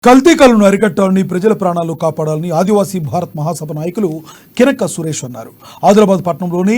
కల్తీ కల్లును అరికట్టాలని ప్రజల ప్రాణాలు కాపాడాలని ఆదివాసీ భారత్ మహాసభ నాయకులు కినక్క సురేష్ అన్నారు. ఆదిలాబాద్ పట్టణంలోని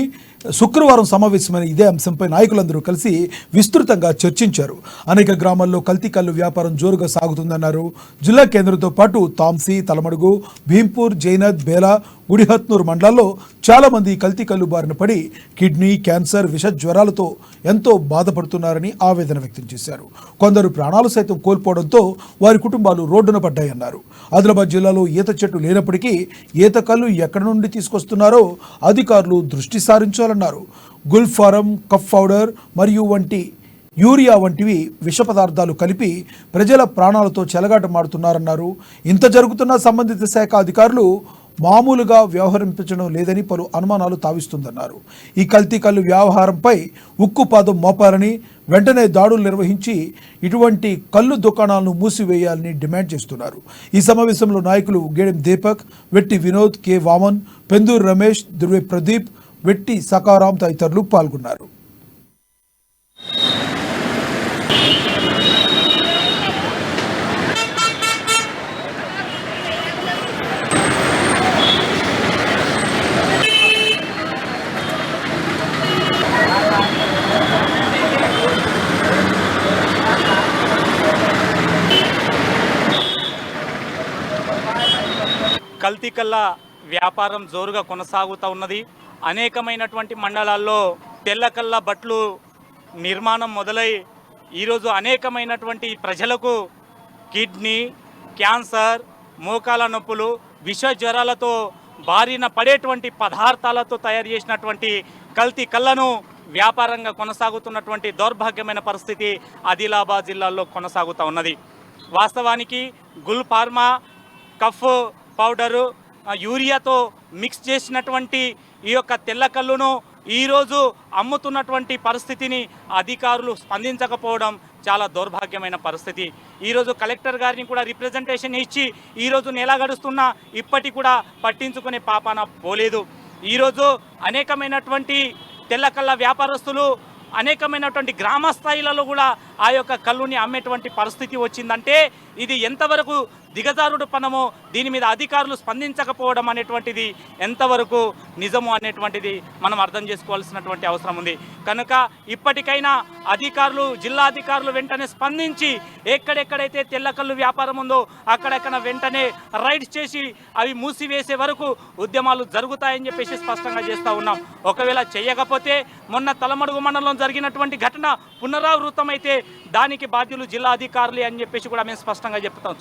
శుక్రవారం సమావేశమైన ఇదే అంశంపై నాయకులందరూ కలిసి విస్తృతంగా చర్చించారు. అనేక గ్రామాల్లో కల్తీ కల్లు వ్యాపారం జోరుగా సాగుతుందన్నారు. జిల్లా కేంద్రంతో పాటు తాంసీ, తలమడుగు, భీంపూర్, జైనద్, బేలా, గుడిహత్నూర్ మండలాల్లో చాలా మంది కల్తీ కల్లు బారిన పడి కిడ్నీ క్యాన్సర్, విష జ్వరాలతో ఎంతో బాధపడుతున్నారని ఆవేదన వ్యక్తం చేశారు. కొందరు ప్రాణాలు సైతం కోల్పోవడంతో వారి కుటుంబాలు రోడ్డున పడ్డాయన్నారు. ఆదిలాబాద్ జిల్లాలో ఈత చెట్టు లేనప్పటికీ ఈత కల్లు ఎక్కడి నుండి తీసుకొస్తున్నారో అధికారులు దృష్టి సారించాలన్నారు. గుల్ఫారం, కఫ్ పౌడర్ మరియు యూరియా వంటివి విష పదార్థాలు కలిపి ప్రజల ప్రాణాలతో చెలగాటమాడుతున్నారన్నారు. ఇంత జరుగుతున్న సంబంధిత శాఖ అధికారులు మామూలుగా వ్యవహరించడం లేదని పలు అనుమానాలు తావిస్తుందన్నారు. ఈ కల్తీ కల్లు వ్యవహారంపై ఉక్కుపాదం మోపాలని, వెంటనే దాడులు నిర్వహించి ఇటువంటి కల్లు దుకాణాలను మూసివేయాలని డిమాండ్ చేస్తున్నారు. ఈ సమావేశంలో నాయకులు గేడెం దీపక్, వెట్టి వినోద్, కె వామన్, పెందూరు రమేష్, దుర్వే ప్రదీప్, వెట్టి సకారాం తదితరులు పాల్గొన్నారు. కల్తీ కళ్ళ వ్యాపారం జోరుగా కొనసాగుతూ ఉన్నది. అనేకమైనటువంటి మండలాల్లో తెల్లకల్ల బట్లు నిర్మాణం మొదలై ఈరోజు అనేకమైనటువంటి ప్రజలకు కిడ్నీ క్యాన్సర్, మోకాల నొప్పులు, విష జ్వరాలతో బారిన పడేటువంటి పదార్థాలతో తయారు చేసినటువంటి కల్తీ కళ్ళను వ్యాపారంగా కొనసాగుతున్నటువంటి దౌర్భాగ్యమైన పరిస్థితి ఆదిలాబాద్ జిల్లాలో కొనసాగుతూ ఉన్నది. వాస్తవానికి Gul pharma, cough powder, యూరియాతో mix చేసినటువంటి ఈ యొక్క తెల్లకల్లును ఈరోజు అమ్ముతున్నటువంటి పరిస్థితిని అధికారులు స్పందించకపోవడం చాలా దౌర్భాగ్యమైన పరిస్థితి. ఈరోజు కలెక్టర్ గారిని కూడా రిప్రజెంటేషన్ ఇచ్చి ఈరోజు నెల గడుస్తున్నా ఇప్పటికి కూడా పట్టించుకునే పాపాన పోలేదు. ఈరోజు అనేకమైనటువంటి తెల్లకల్ల వ్యాపారస్తులు అనేకమైనటువంటి గ్రామ స్థాయిలలో కూడా ఆ యొక్క కల్లుని అమ్మేటువంటి పరిస్థితి వచ్చిందంటే ఇది ఎంతవరకు దిగజారుడు పనమో, దీని మీద అధికారులు స్పందించకపోవడం అనేటువంటిది ఎంతవరకు నిజము అనేటువంటిది మనం అర్థం చేసుకోవాల్సినటువంటి అవసరం ఉంది. కనుక ఇప్పటికైనా అధికారులు, జిల్లా అధికారులు వెంటనే స్పందించి ఎక్కడెక్కడైతే తెల్లకల్లు వ్యాపారం ఉందో అక్కడెక్కడ వెంటనే రైడ్స్ చేసి అవి మూసివేసే వరకు ఉద్యమాలు జరుగుతాయని చెప్పేసి స్పష్టంగా చేస్తూ ఉన్నాం. ఒకవేళ చేయకపోతే మొన్న తలమడుగు మండలంలో జరిగినటువంటి ఘటన పునరావృతమైతే దానికి బాధ్యులు జిల్లా అధికారులే అని చెప్పేసి కూడా మేము స్పష్టంగా చెప్తాం.